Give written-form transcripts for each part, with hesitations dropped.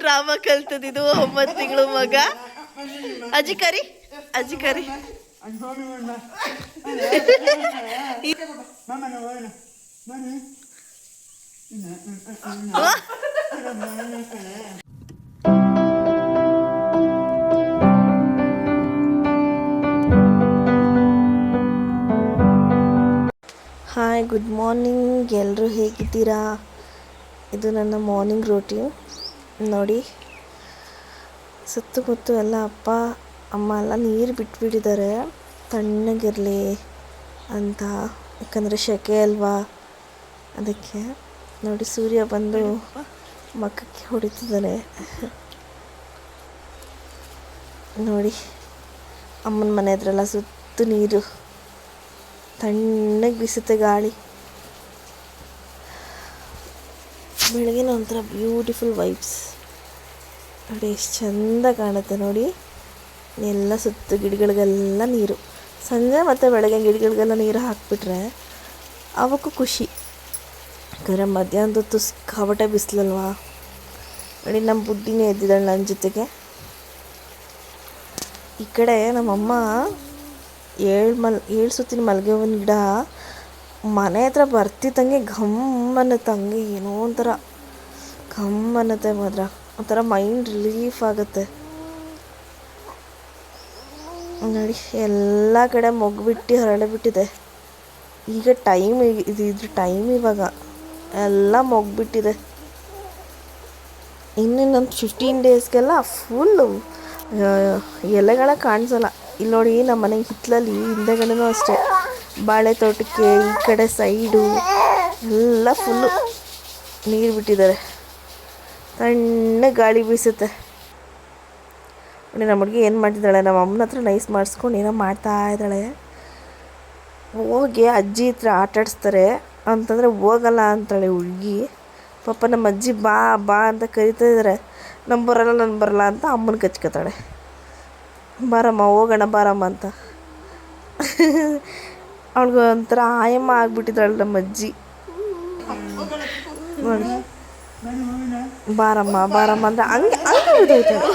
Drama ಕಲ್ತದಿದು 9 ತಿಂಗಳು ಮಗ. ಅಜ್ಜಿ ಕರಿ, ಅಜ್ಜಿ ಕರಿ. Hi, good morning. ಎಲ್ಲರೂ ಹೇಗಿದ್ದೀರಾ? ಇದು ನನ್ನ ಮಾರ್ನಿಂಗ್ ರೂಟೀನ್ ನೋಡಿ. ಸುತ್ತಮುತ್ತ ಎಲ್ಲ ಅಪ್ಪ ಅಮ್ಮ ಎಲ್ಲ ನೀರು ಬಿಟ್ಬಿಟ್ಟಿದ್ದಾರೆ ತಣ್ಣಗಿರಲಿ ಅಂತ. ಯಾಕಂದರೆ ಸೆಕೆ ಅಲ್ವಾ, ಅದಕ್ಕೆ ನೋಡಿ ಸೂರ್ಯ ಬಂದು ಮಕ್ಕಕ್ಕೆ ಹೊಡಿತಿದ್ದಾನೆ ನೋಡಿ. ಅಮ್ಮನ ಮನೆ ಹತ್ರ ಸುತ್ತು ನೀರು, ತಣ್ಣಗೆ ಬೀಸುತ್ತೆ ಗಾಳಿ. ಬೆಳಗಿನ ಒಂಥರ ಬ್ಯೂಟಿಫುಲ್ ವೈಬ್ಸ್ ನೋಡಿ, ಎಷ್ಟು ಚೆಂದ ಕಾಣುತ್ತೆ ನೋಡಿ. ಎಲ್ಲ ಸುತ್ತು ಗಿಡಗಳಿಗೆಲ್ಲ ನೀರು, ಸಂಜೆ ಮತ್ತು ಬೆಳಗ್ಗೆ ಗಿಡಗಳಿಗೆಲ್ಲ ನೀರು ಹಾಕಿಬಿಟ್ರೆ ಅವಕ್ಕೂ ಖುಷಿ. ಯಾಕಂದರೆ ಮಧ್ಯಾಹ್ನದ ಹೊತ್ತು ಸಿಕ್ಕಾಪಟ್ಟೆ ಬಿಸಿಲಲ್ವಾ ನೋಡಿ. ನಮ್ಮ ಬುಡ್ಡಿನೇ ಎದ್ದಿದ್ದಾಳೆ ನನ್ನ ಜೊತೆಗೆ. ಈ ಕಡೆ ನಮ್ಮಮ್ಮ 7 ಸುತ್ತಿನ ಮಲ್ಲಿಗೆ ಹೂವಿನ ಗಿಡ ಮನೆ ಹತ್ರ ಬರ್ತಿದ್ದಂಗೆ ಘಮ್ ಅನ್ನತ್ತೆ. ಹಂಗೆ ಏನೋ ಒಂಥರ ಘಮ್ ಅನ್ನತ್ತೆ ಮಾತ್ರ, ಒಂಥರ ಮೈಂಡ್ ರಿಲೀಫ್ ಆಗುತ್ತೆ ನೋಡಿ. ಎಲ್ಲ ಕಡೆ ಮೊಗ್ಬಿಟ್ಟು ಹರಳಿಬಿಟ್ಟಿದೆ. ಈಗ ಟೈಮ್ ಇದ್ರ ಟೈಮ್ ಇವಾಗ ಎಲ್ಲ ಮೊಗ್ಬಿಟ್ಟಿದೆ. ಇನ್ನೊಂದು 15 ಡೇಸ್ಗೆಲ್ಲ ಫುಲ್ಲು ಎಲೆಗಳ ಕಾಣಿಸಲ್ಲ. ಇಲ್ಲಿ ನೋಡಿ, ನಮ್ಮ ಮನೆ ಹಿತ್ತಲಲ್ಲಿ ಹಿಂದೆಗಡೆನೂ ಅಷ್ಟೇ ಬಾಳೆ ತೋಟಕ್ಕೆ ಈ ಕಡೆ ಸೈಡು ಎಲ್ಲ ಫುಲ್ಲು ನೀರು ಬಿಟ್ಟಿದ್ದಾರೆ. ತಣ್ಣಗೆ ಗಾಳಿ ಬೀಸುತ್ತೆ ನೋಡಿ. ನಮ್ಮ ಹುಡುಗಿ ಏನು ಮಾಡ್ತಿದ್ದಾಳೆ, ನಮ್ಮ ಅಮ್ಮನ ಹತ್ರ ನೈಸ್ ಮಾಡಿಸ್ಕೊಂಡು ಏನೋ ಮಾಡ್ತಾ ಇದ್ದಾಳೆ. ಹೋಗಿ ಅಜ್ಜಿ ಹತ್ರ ಆಟಾಡಿಸ್ತಾರೆ ಅಂತಂದರೆ ಹೋಗಲ್ಲ ಅಂತಾಳೆ ಹುಡುಗಿ. ಪಾಪ ನಮ್ಮ ಅಜ್ಜಿ ಬಾ ಬಾ ಅಂತ ಕರಿತಾ ಇದ್ದಾರೆ. ನಾನು ಬರಲ್ಲ ಅಂತ ಅಮ್ಮನ ಕಚ್ಕೋತಾಳೆ. ಬಾರಮ್ಮ ಹೋಗೋಣ ಬಾರಮ್ಮ ಅಂತ. ಅವಳಿಗೆ ಒಂಥರ ಆಯಮ್ಮ ಆಗ್ಬಿಟ್ಟಿದ್ದಾಳೆ ನಮ್ಮ ಅಜ್ಜಿ ನೋಡಿ. ಬಾರಮ್ಮ ಅಂತ ಹಂಗೆ ಬಿದ್ದೋಯ್ತಾಳೆ.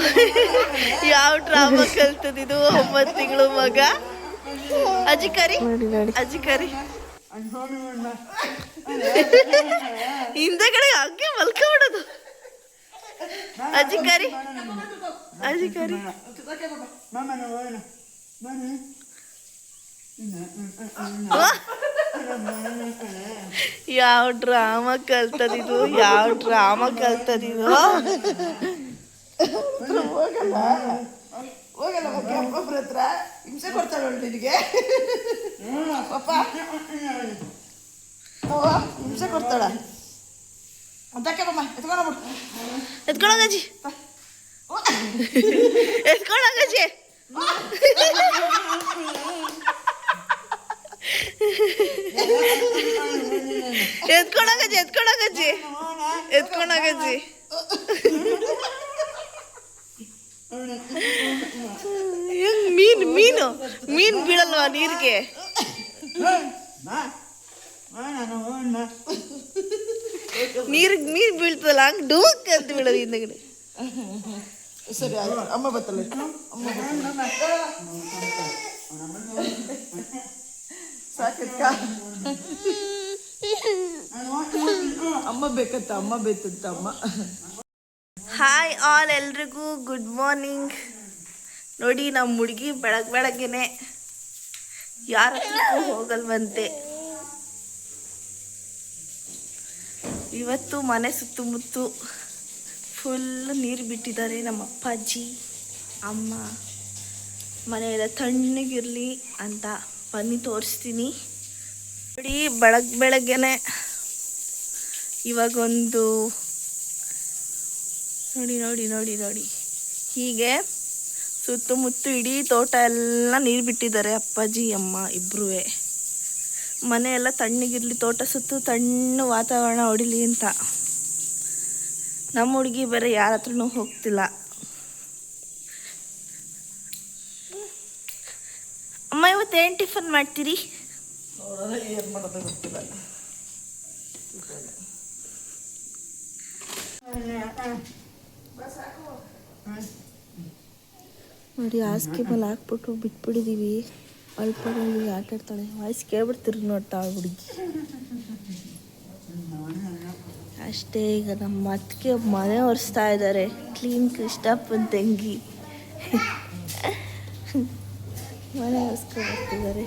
ಯಾವ ಡ್ರಾಮಾ ಕಲ್ತದಿದು 9 ತಿಂಗಳು ಮಗ. ಅಜ್ಜಿ ಕರಿ ನೋಡಿ, ಅಜ್ಜಿ ಕರಿ. ಹಿಂದೆಗಡೆ ಹಂಗೆ ಮಲ್ಕೊಂಬಿಡೋದು. ಅಜ್ಜಿ ಕರಿ, ಅಜ್ಜಿ ಕರಿ. ಯಾವ ಡ್ರಾಮಾ ಕಲ್ತದಿದು, ಯಾವ ಡ್ರಾಮಾ ಕಲ್ತದಿದು. ಹೋಗಲ್ಲ ಒಬ್ಬರ ಹತ್ರ ಹಿಂಸೆ ಕೊಡ್ತಾಳೆ ನಿನಗೆ ಪಾಪ. ಹಿಂಸೆ ಕೊಡ್ತಾಳ ಅದಕ್ಕೆ ಬಮ್ಮ ಎತ್ಕೊಳ್ಳೋಗಜ್ಜಿ, ಎತ್ಕೊಳ್ಳೋಗಜ್ಜಿ. ಎತ್ಕೊಂಡೋಗಜ್ಜಿ, ಎತ್ಕೊಂಡೋಗಜ್ಜಿ, ಎತ್ಕೊಂಡೋಗಜ್ಜಿ. ಹೆಂಗ್ ಮೀನು ಬೀಳಲ್ವಾ ನೀರಿಗೆ? ನೀರಿಗೆ ಮೀನು ಬೀಳ್ತದಲ್ಲ, ಹಂಗೆ ಡೂಕ್ ಅಂತ ಬೀಳೋದು ಹಿಂದಗಡೆ. ಸರಿ ಆಯ್ತು, ಅಮ್ಮ ಬತ್ತಲ್ಲ. ಸಾಕಕ್ಕ ಅಮ್ಮ ಬೇಕಂತ, ಅಮ್ಮ ಬೇಕಂತ ಅಮ್ಮ. ಹಾಯ್ ಆಲ್, ಎಲ್ರಿಗೂ ಗುಡ್ ಮಾರ್ನಿಂಗ್. ನೋಡಿ, ನಮ್ಮ ಹುಡುಗಿ ಬೆಳಗ್ಗೆನೆ ಯಾರ ಹತ್ರಕ್ಕೂ ಹೋಗಲ್ವಂತೆ. ಇವತ್ತು ಮನೆ ಸುತ್ತಮುತ್ತ ಫುಲ್ ನೀರು ಬಿಟ್ಟಿದ್ದಾರೆ. ನಮ್ಮ ಅಪ್ಪಾಜಿ ಅಮ್ಮ ಮನೆಯೆಲ್ಲ ತಣ್ಣಗಿರಲಿ ಅಂತ ಬನ್ನಿ ತೋರಿಸ್ತೀನಿ ನೋಡಿ. ಬೆಳಗ್ಗೆನೆ ಇವಾಗೊಂದು ನೋಡಿ ಹೀಗೆ ಸುತ್ತಮುತ್ತ ಇಡೀ ತೋಟ ಎಲ್ಲ ನೀರು ಬಿಟ್ಟಿದ್ದಾರೆ ಅಪ್ಪಾಜಿ ಅಮ್ಮ ಇಬ್ಬರೂ. ಮನೆ ಎಲ್ಲ ತಣ್ಣಗಿರಲಿ, ತೋಟ ಸುತ್ತ ತಣ್ಣು ವಾತಾವರಣ ಹೊಡಿಲಿ ಅಂತ. ನಮ್ಮ ಹುಡುಗಿ ಬೇರೆ ಯಾರ ಹತ್ರನೂ ಹೋಗ್ತಿಲ್ಲ. ಅಮ್ಮ ಇವತ್ತು ಏನು ಟಿಫನ್ ಮಾಡ್ತೀರಿ? ಏನು ಮಾಡೋದು ಗೊತ್ತಿಲ್ಲ. ನೋಡಿ ಹಾಸಿಗೆ ಮೇಲೆ ಹಾಕ್ಬಿಟ್ಟು ಬಿಟ್ಬಿಟ್ಟಿದ್ದೀವಿ. ಅಳ್ಪಲ್ಲಿ ಆಟ ಆಡ್ತಾಳೆ. ವಾಯ್ಸ್ ಕೇಳ್ಬಿಡ್ತೀರಿ ನೋಡ್ತಾ ಹುಡುಗಿ ಅಷ್ಟೇ. ಈಗ ನಮ್ಮ ಅತ್ತಿಗೆ ಮನೆ ಒರೆಸ್ತಾ ಇದ್ದಾರೆ. ಕ್ಲೀನ್ ಕೃಷ್ಣಪ್ಪನ ತಂಗಿ ಮನೆ ಒರೆಸ್ಕೊಬರ್ತಿದ್ದಾರೆ.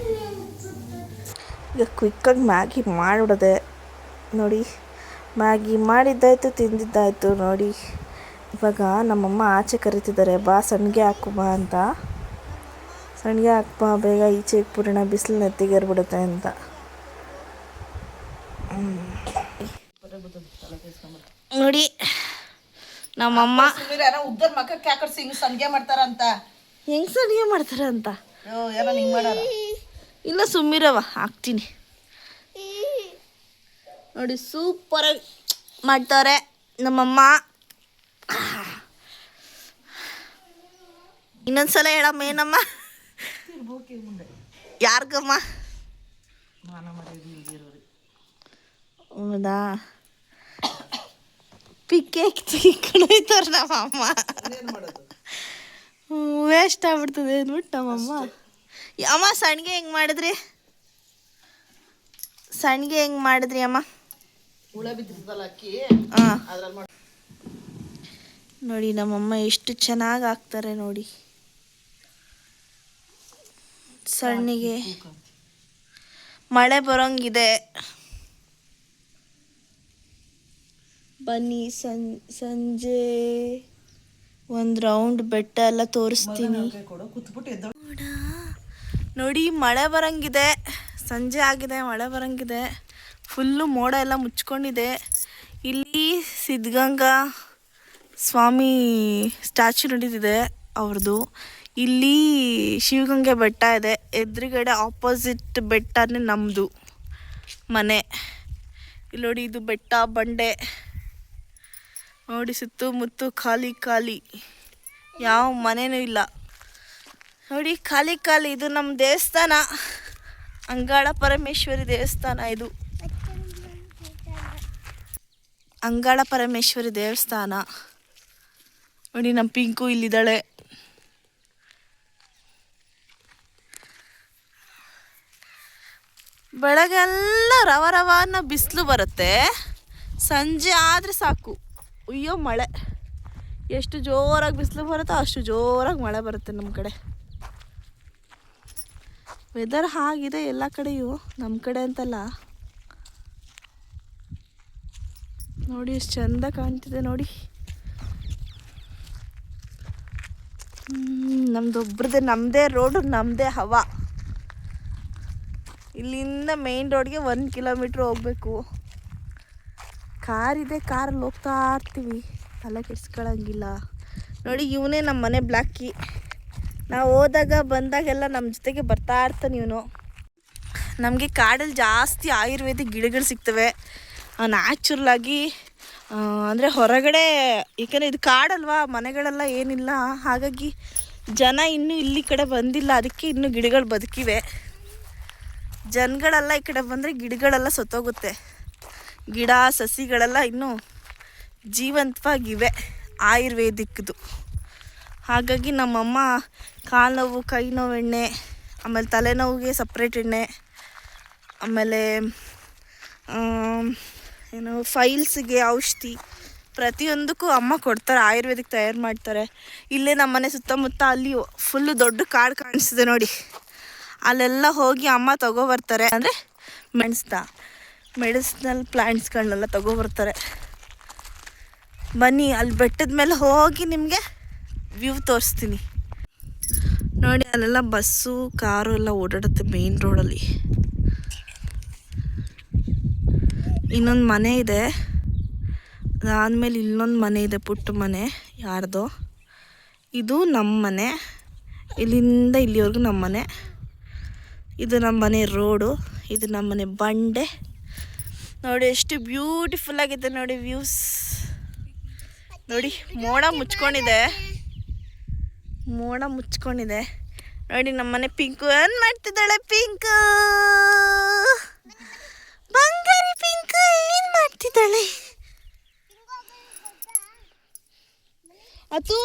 ಈಗ ಕ್ವಿಕ್ಕಾಗಿ ಮ್ಯಾಗಿ ಮಾಡಿಬಿಡದೆ ನೋಡಿ. ಮ್ಯಾಗಿ ಮಾಡಿದ್ದಾಯ್ತು, ತಿಂದಿದ್ದಾಯ್ತು ನೋಡಿ. ಇವಾಗ ನಮ್ಮಮ್ಮ ಆಚೆ ಕರಿತಿದ್ದಾರೆ, ಬಾ ಸಣ್ಣಿಗೆ ಹಾಕು ಬಾ ಅಂತ. ಸಣ್ಣಿಗೆ ಹಾಕ್ಬಾ ಬೇಗ, ಈಚೆ ಪೂರ್ಣ ಬಿಸಿಲು ನೆತ್ತಿಗೇರ್ಬಿಡುತ್ತೆ ಅಂತ. ನೋಡಿ ನಮ್ಮಮ್ಮ ಉದ್ದದ ಮಕ್ಕಕ್ಕೆ ಯಾಕಡ್ಸಿ ಹಿಂಗೆ ಸಂಡಿಗೆ ಮಾಡ್ತಾರಂತ. ಹೆಂಗೆ ಸಣ್ಣಿಗೆ ಮಾಡ್ತಾರೆ ಅಂತ ಎಲ್ಲ ಹಿಂಗೆ ಮಾಡಾರ. ಇಲ್ಲ ಸುಮ್ಮಿರವ ಹಾಕ್ತೀನಿ ನೋಡಿ. ಸೂಪರಾಗಿ ಮಾಡ್ತಾರೆ ನಮ್ಮಮ್ಮ. ಇನ್ನೊಂದ್ಸಲ ಹೇಳಮ್ಮ. ಏನಮ್ಮ? ಯಾರಿಗಮ್ಮ? ಹೌದಾ? ಪಿಕ್ಕೆ ಕಣೋಯ್ತಾರೆ ನಮ್ಮಮ್ಮ. ವೇಸ್ಟ್ ಆಗ್ಬಿಡ್ತದೆ ಅಂದ್ಬಿಟ್ಟು ನಮ್ಮಮ್ಮ. ಅಮ್ಮ ಸಣ್ಣಿಗೆ ಹೆಂಗೆ ಮಾಡಿದ್ರಿ? ಸಣ್ಣಿಗೆ ಹೆಂಗೆ ಮಾಡಿದ್ರಿ ಅಮ್ಮ? ಹುಳ ಬಿದ್ದಿರ್ತಲ್ಲ ಅಕ್ಕಿ, ಹಾಂ ಅದ್ರಲ್ಲಿ ಮಾಡಿ. ನೋಡಿ ನಮ್ಮಮ್ಮ ಎಷ್ಟು ಚೆನ್ನಾಗಿ ಹಾಕ್ತಾರೆ ನೋಡಿ ಸಣ್ಣಿಗೆ. ಮಳೆ ಬರೋಂಗಿದೆ, ಬನ್ನಿ ಸಂಜೆ ಒಂದು ರೌಂಡ್ ಬೆಟ್ಟ ಎಲ್ಲ ತೋರಿಸ್ತೀನಿ. ನೋಡಿ ಮಳೆ ಬರೋಂಗಿದೆ, ಸಂಜೆ ಆಗಿದೆ, ಮಳೆ ಬರೋಂಗಿದೆ. ಫುಲ್ಲು ಮೋಡ ಎಲ್ಲ ಮುಚ್ಕೊಂಡಿದೆ. ಇಲ್ಲಿ ಸಿದ್ಧಗಂಗಾ ಸ್ವಾಮಿ ಸ್ಟ್ಯಾಚು ನಡೀತಿದೆ ಅವ್ರದ್ದು. ಇಲ್ಲಿ ಶಿವಗಂಗೆ ಬೆಟ್ಟ ಇದೆ. ಎದುರುಗಡೆ ಆಪೋಸಿಟ್ ಬೆಟ್ಟನೇ ನಮ್ಮದು ಮನೆ. ಇಲ್ಲಿ ನೋಡಿ, ಇದು ಬೆಟ್ಟ ಬಂಡೆ ನೋಡಿ. ಸುತ್ತಮುತ್ತ ಖಾಲಿ ಖಾಲಿ, ಯಾವ ಮನೆಯೂ ಇಲ್ಲ ನೋಡಿ, ಖಾಲಿ ಖಾಲಿ. ಇದು ನಮ್ಮ ದೇವಸ್ಥಾನ, ಅಂಗಾಳ ಪರಮೇಶ್ವರಿ ದೇವಸ್ಥಾನ. ಇದು ಅಂಗಾಳ ಪರಮೇಶ್ವರಿ ದೇವಸ್ಥಾನ ನೋಡಿ. ನಮ್ಮ ಪಿಂಕು ಇಲ್ಲಿದ್ದಾಳೆ. ಬೆಳಗ್ಗೆಲ್ಲ ರವ ರವ ಅನ್ನೋ ಬಿಸಿಲು ಬರುತ್ತೆ, ಸಂಜೆ ಆದರೆ ಸಾಕು ಅಯ್ಯೋ ಮಳೆ. ಎಷ್ಟು ಜೋರಾಗಿ ಬಿಸಿಲು ಬರುತ್ತೋ ಅಷ್ಟು ಜೋರಾಗಿ ಮಳೆ ಬರುತ್ತೆ ನಮ್ಮ ಕಡೆ. ವೆದರ್ ಆಗಿದೆ ಎಲ್ಲ ಕಡೆಯೂ, ನಮ್ಮ ಕಡೆ ಅಂತಲ್ಲ. ನೋಡಿ ಎಷ್ಟು ಚಂದ ಕಾಣ್ತಿದೆ ನೋಡಿ. ನಮ್ದೊಬ್ರದ್ದೇ, ನಮ್ಮದೇ ರೋಡು, ನಮ್ಮದೇ ಹವಾ. ಇಲ್ಲಿಂದ ಮೇನ್ ರೋಡ್ಗೆ 1 ಕಿಲೋಮೀಟ್ರ್ ಹೋಗ್ಬೇಕು. ಕಾರಿದೆ, ಕಾರಲ್ಲಿ ಹೋಗ್ತಾ ಇರ್ತೀವಿ, ತಲೆ ಕೆಡ್ಸ್ಕೊಳಂಗಿಲ್ಲ ನೋಡಿ. ಇವನೇ ನಮ್ಮ ಮನೆ ಬ್ಲ್ಯಾಕಿ. ನಾವು ಹೋದಾಗ ಬಂದಾಗೆಲ್ಲ ನಮ್ಮ ಜೊತೆಗೆ ಬರ್ತಾ ಇರ್ತಾನೆ ಇವನು. ನಮಗೆ ಕಾಡಲ್ಲಿ ಜಾಸ್ತಿ ಆಯುರ್ವೇದಿಕ್ ಗಿಡಗಳು ಸಿಗ್ತವೆ ನ್ಯಾಚುರಲಾಗಿ. ಅಂದರೆ ಹೊರಗಡೆ, ಏಕೆಂದರೆ ಇದು ಕಾಡಲ್ವಾ, ಮನೆಗಳೆಲ್ಲ ಏನಿಲ್ಲ. ಹಾಗಾಗಿ ಜನ ಇನ್ನೂ ಇಲ್ಲಿ ಕಡೆ ಬಂದಿಲ್ಲ, ಅದಕ್ಕೆ ಇನ್ನೂ ಗಿಡಗಳು ಬದುಕಿವೆ. ಜನಗಳೆಲ್ಲ ಈ ಕಡೆ ಬಂದರೆ ಗಿಡಗಳೆಲ್ಲ ಸತ್ತೋಗುತ್ತೆ. ಗಿಡ ಸಸಿಗಳೆಲ್ಲ ಇನ್ನೂ ಜೀವಂತವಾಗಿವೆ ಆಯುರ್ವೇದಿಕ್ದು. ಹಾಗಾಗಿ ನಮ್ಮಮ್ಮ ಕಾಲು ನೋವು, ಕೈ ನೋವು ಎಣ್ಣೆ, ಆಮೇಲೆ ತಲೆನೋವಿಗೆ ಸಪ್ರೇಟ್ ಎಣ್ಣೆ, ಆಮೇಲೆ ಏನು ಫೈಲ್ಸಿಗೆ ಔಷಧಿ, ಪ್ರತಿಯೊಂದಕ್ಕೂ ಅಮ್ಮ ಕೊಡ್ತಾರೆ. ಆಯುರ್ವೇದಿಕ್ ತಯಾರು ಮಾಡ್ತಾರೆ. ಇಲ್ಲೇ ನಮ್ಮ ಮನೆ ಸುತ್ತಮುತ್ತ ಅಲ್ಲಿ ಫುಲ್ಲು ದೊಡ್ಡ ಕಾಡು ಕಾಣಿಸ್ತಿದೆ ನೋಡಿ. ಅಲ್ಲೆಲ್ಲ ಹೋಗಿ ಅಮ್ಮ ತೊಗೊಬರ್ತಾರೆ. ಅಂದರೆ ಮೆಡಿಸಿನಲ್ ಪ್ಲ್ಯಾಂಟ್ಸ್ಗಳನ್ನೆಲ್ಲ ತೊಗೊಬರ್ತಾರೆ. ಬನ್ನಿ, ಅಲ್ಲಿ ಬೆಟ್ಟದ ಮೇಲೆ ಹೋಗಿ ನಿಮಗೆ ವ್ಯೂ ತೋರಿಸ್ತೀನಿ ನೋಡಿ. ಅಲ್ಲೆಲ್ಲ ಬಸ್ಸು ಕಾರು ಎಲ್ಲ ಓಡಾಡುತ್ತೆ ಮೇನ್ ರೋಡಲ್ಲಿ. ಇನ್ನೊಂದು ಮನೆ ಇದೆ, ಅದಾದಮೇಲೆ ಇಲ್ಲೊಂದು ಮನೆ ಇದೆ, ಪುಟ್ಟ ಮನೆ ಯಾರ್ದೋ. ಇದು ನಮ್ಮ ಮನೆ, ಇಲ್ಲಿಂದ ಇಲ್ಲಿವರೆಗೂ ನಮ್ಮ ಮನೆ. ಇದು ನಮ್ಮ ಮನೆ ರೋಡು, ಇದು ನಮ್ಮ ಮನೆ ಬಂಡೆ ನೋಡಿ. ಎಷ್ಟು ಬ್ಯೂಟಿಫುಲ್ ಆಗಿದೆ ನೋಡಿ ವ್ಯೂಸ್ ನೋಡಿ. ಮೋಡ ಮುಚ್ಕೊಂಡಿದೆ ನೋಡಿ. ನಮ್ಮ ಮನೆ ಪಿಂಕು ಏನು ಮಾಡ್ತಿದ್ದಾಳೆ? ಪಿಂಕು, ಬಂಗಾರಿ ಪಿಂಕು ಏನು ಮಾಡ್ತಿದ್ದಾಳೆ? ಅತು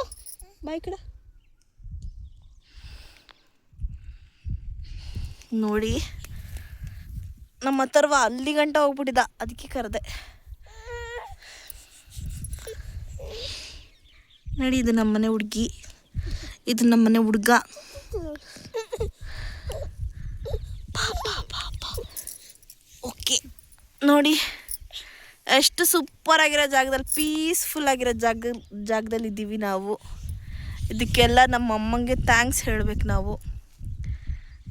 ಬಾಯ್ ಕಡೆ ನೋಡಿ. ನಮ್ಮ ಅಥರ್ವ ಅಲ್ಲಿ ಗಂಟ ಹೋಗ್ಬಿಟ್ಟಿದ್ದ, ಅದಕ್ಕೆ ಕರೆದೆ. ನೋಡಿ, ಇದು ನಮ್ಮನೆ ಹುಡುಗಿ, ಇದು ನಮ್ಮನೆ ಹುಡುಗ. ಓಕೆ ನೋಡಿ, ಎಷ್ಟು ಸೂಪರ್ ಆಗಿರೋ ಜಾಗದಲ್ಲಿ, ಪೀಸ್ಫುಲ್ ಆಗಿರೋ ಜಾಗದಲ್ಲಿ ಇದ್ದೀವಿ ನಾವು. ಇದಕ್ಕೆಲ್ಲ ನಮ್ಮ ಅಮ್ಮಂಗೆ ಥ್ಯಾಂಕ್ಸ್ ಹೇಳಬೇಕು ನಾವು.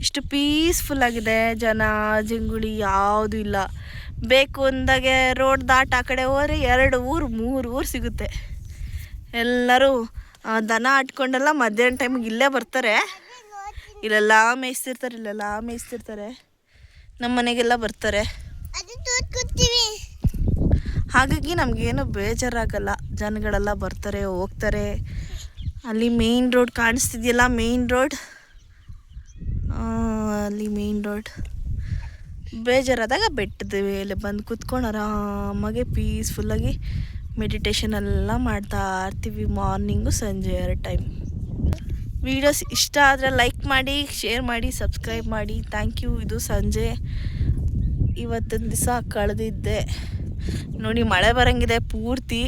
ಇಷ್ಟು ಪೀಸ್ಫುಲ್ ಆಗಿದೆ, ಜನ ಜಂಗುಳಿ ಯಾವುದೂ ಇಲ್ಲ. ಬೇಕು ಅಂದಾಗೆ ರೋಡ್ ದಾಟ್ ಆ ಕಡೆ ಹೋದ್ರೆ 2 ಊರು 3 ಊರು ಸಿಗುತ್ತೆ. ಎಲ್ಲರೂ ದನ ಆಟ್ಕೊಂಡೆಲ್ಲ ಮಧ್ಯಾಹ್ನ ಟೈಮಿಗೆ ಇಲ್ಲೇ ಬರ್ತಾರೆ. ಇಲ್ಲೆಲ್ಲ ಮೇಯಿಸ್ತಿರ್ತಾರೆ. ನಮ್ಮ ಮನೆಗೆಲ್ಲ ಬರ್ತಾರೆ. ಹಾಗಾಗಿ ನಮಗೇನು ಬೇಜಾರಾಗಲ್ಲ. ಜನಗಳೆಲ್ಲ ಬರ್ತಾರೆ ಹೋಗ್ತಾರೆ. ಅಲ್ಲಿ ಮೇಯ್ನ್ ರೋಡ್ ಕಾಣಿಸ್ತಿದೆಯಲ್ಲ, ಅಲ್ಲಿ ಮೇಯ್ನ್ ರೋಡ್. ಬೇಜಾರಾದಾಗ ಬೆಟ್ಟದ ಮೇಲೆ ಬಂದು ಕೂತ್ಕೊಂಡು ಆರಾಮಾಗಿ ಪೀಸ್ಫುಲ್ಲಾಗಿ ಮೆಡಿಟೇಷನ್ ಎಲ್ಲ ಮಾಡ್ತಾ ಇರ್ತೀವಿ. ಮಾರ್ನಿಂಗು ಸಂಜೆ 2 ಟೈಮ್. ವೀಡಿಯೋಸ್ ಇಷ್ಟ ಆದರೆ ಲೈಕ್ ಮಾಡಿ, ಶೇರ್ ಮಾಡಿ, ಸಬ್ಸ್ಕ್ರೈಬ್ ಮಾಡಿ. Thank you. ಇದು ಸಂಜೆ ಇವತ್ತಿನ ದಿವಸ ಕಳೆದಿದ್ದೆ ನೋಡಿ. ಮಳೆ ಬರೋಂಗಿದೆ ಪೂರ್ತಿ.